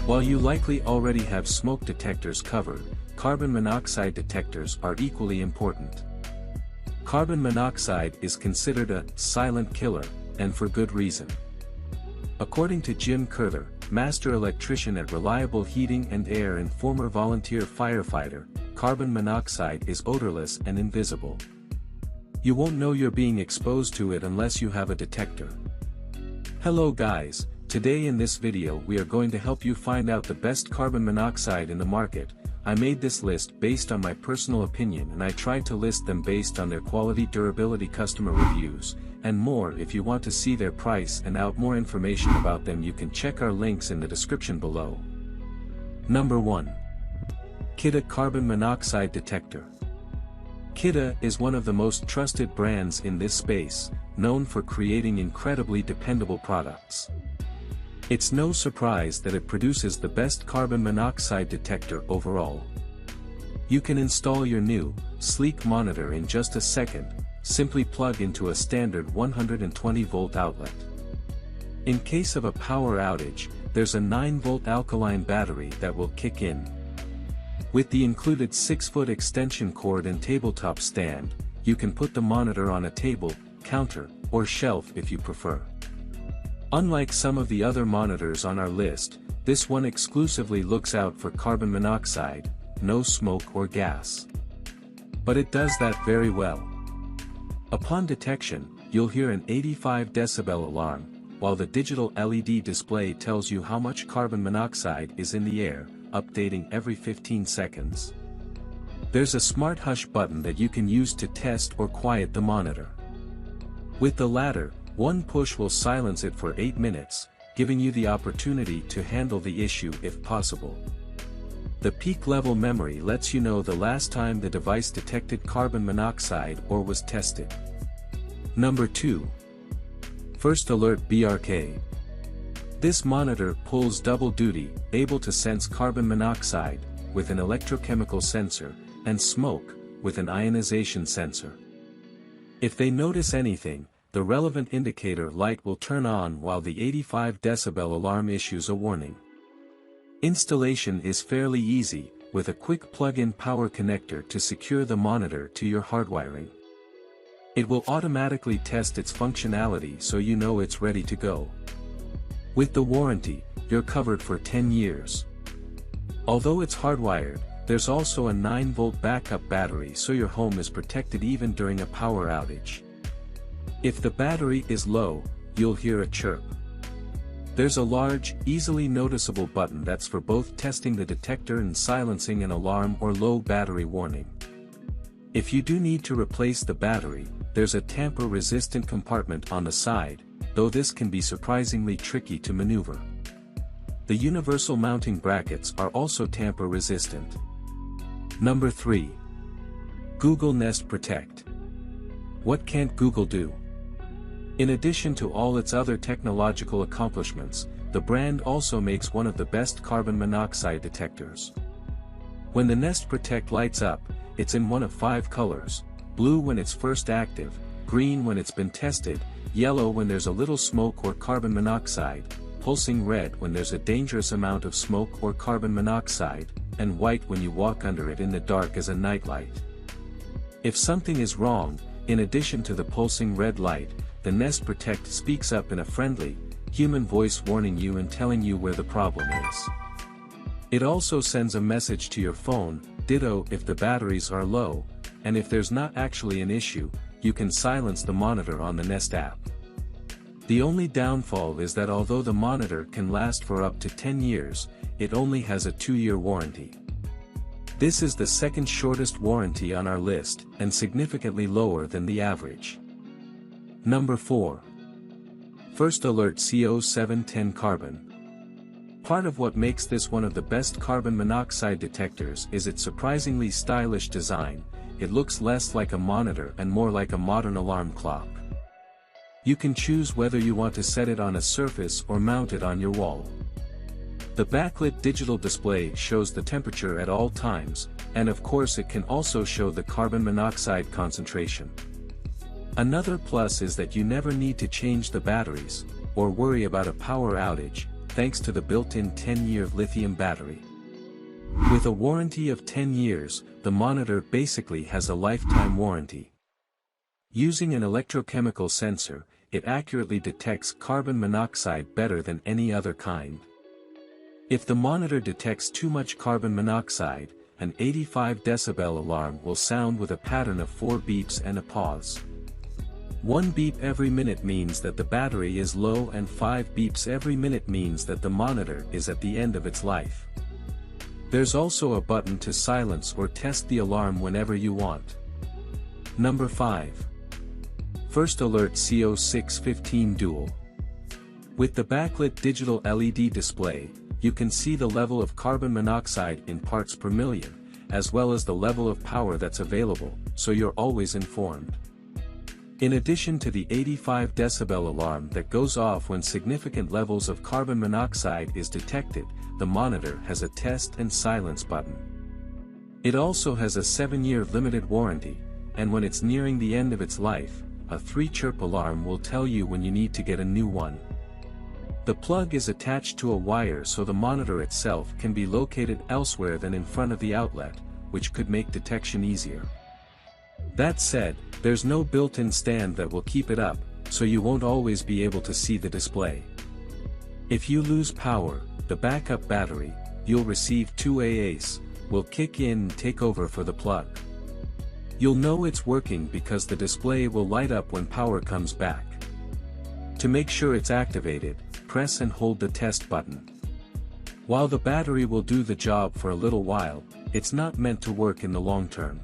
While you likely already have smoke detectors covered, carbon monoxide detectors are equally important. Carbon monoxide is considered a silent killer, and for good reason. According to Jim Kidde, master electrician at Reliable Heating and Air and former volunteer firefighter, carbon monoxide is odorless and invisible. You won't know you're being exposed to it unless you have a detector. Hello guys, today in this video we are going to help you find out the best carbon monoxide in the market. I made this list based on my personal opinion and I tried to list them based on their quality, durability, customer reviews, and more. If you want to see their price and more information about them, you can check our links in the description below. Number 1. Kidde Carbon Monoxide Detector. Kidde is one of the most trusted brands in this space, known for creating incredibly dependable products. It's no surprise that it produces the best carbon monoxide detector overall. You can install your new, sleek monitor in just a second. Simply plug into a standard 120-volt outlet. In case of a power outage, there's a 9-volt alkaline battery that will kick in. With the included 6-foot extension cord and tabletop stand, you can put the monitor on a table, counter, or shelf if you prefer. Unlike some of the other monitors on our list, this one exclusively looks out for carbon monoxide, no smoke or gas. But it does that very well. Upon detection, you'll hear an 85 decibel alarm, while the digital LED display tells you how much carbon monoxide is in the air, updating every 15 seconds. There's a smart hush button that you can use to test or quiet the monitor. With the latter, one push will silence it for 8 minutes, giving you the opportunity to handle the issue if possible. The peak level memory lets you know the last time the device detected carbon monoxide or was tested. Number 2. First Alert BRK. This monitor pulls double duty, able to sense carbon monoxide, with an electrochemical sensor, and smoke, with an ionization sensor. If they notice anything, the relevant indicator light will turn on while the 85 decibel alarm issues a warning. Installation is fairly easy, with a quick plug-in power connector to secure the monitor to your hardwiring. It will automatically test its functionality so you know it's ready to go. With the warranty, you're covered for 10 years. Although it's hardwired, there's also a 9-volt backup battery so your home is protected even during a power outage. If the battery is low, you'll hear a chirp. There's a large, easily noticeable button that's for both testing the detector and silencing an alarm or low battery warning. If you do need to replace the battery, there's a tamper-resistant compartment on the side, though this can be surprisingly tricky to maneuver. The universal mounting brackets are also tamper-resistant. Number 3. Google Nest Protect. What can't Google do? In addition to all its other technological accomplishments, the brand also makes one of the best carbon monoxide detectors. When the Nest Protect lights up, it's in one of 5 colors: blue when it's first active, green when it's been tested, yellow when there's a little smoke or carbon monoxide, pulsing red when there's a dangerous amount of smoke or carbon monoxide, and white when you walk under it in the dark as a nightlight. If something is wrong, in addition to the pulsing red light, the Nest Protect speaks up in a friendly, human voice warning you and telling you where the problem is. It also sends a message to your phone, ditto if the batteries are low, and if there's not actually an issue, you can silence the monitor on the Nest app. The only downfall is that although the monitor can last for up to 10 years, it only has a 2-year warranty. This is the second shortest warranty on our list, and significantly lower than the average. Number 4. First Alert CO710 Carbon. Part of what makes this one of the best carbon monoxide detectors is its surprisingly stylish design. It looks less like a monitor and more like a modern alarm clock. You can choose whether you want to set it on a surface or mount it on your wall. The backlit digital display shows the temperature at all times, and of course it can also show the carbon monoxide concentration. Another plus is that you never need to change the batteries, or worry about a power outage. thanks to the built-in 10-year lithium battery. With a warranty of 10 years, the monitor basically has a lifetime warranty. Using an electrochemical sensor, it accurately detects carbon monoxide better than any other kind. If the monitor detects too much carbon monoxide, an 85 decibel alarm will sound with a pattern of 4 beeps and a pause. 1 beep every minute means that the battery is low, and 5 beeps every minute means that the monitor is at the end of its life. There's also a button to silence or test the alarm whenever you want. Number 5. First Alert CO615 Dual. With the backlit digital LED display, you can see the level of carbon monoxide in parts per million, as well as the level of power that's available, so you're always informed. In addition to the 85 decibel alarm that goes off when significant levels of carbon monoxide is detected, the monitor has a test and silence button. It also has a 7-year limited warranty, and when it's nearing the end of its life, a 3-chirp alarm will tell you when you need to get a new one. The plug is attached to a wire, so the monitor itself can be located elsewhere than in front of the outlet, which could make detection easier. That said, there's no built-in stand that will keep it up, so you won't always be able to see the display. If you lose power, the backup battery, you'll receive 2 AAs, will kick in and take over for the plug. You'll know it's working because the display will light up when power comes back. To make sure it's activated, press and hold the test button. While the battery will do the job for a little while, it's not meant to work in the long term.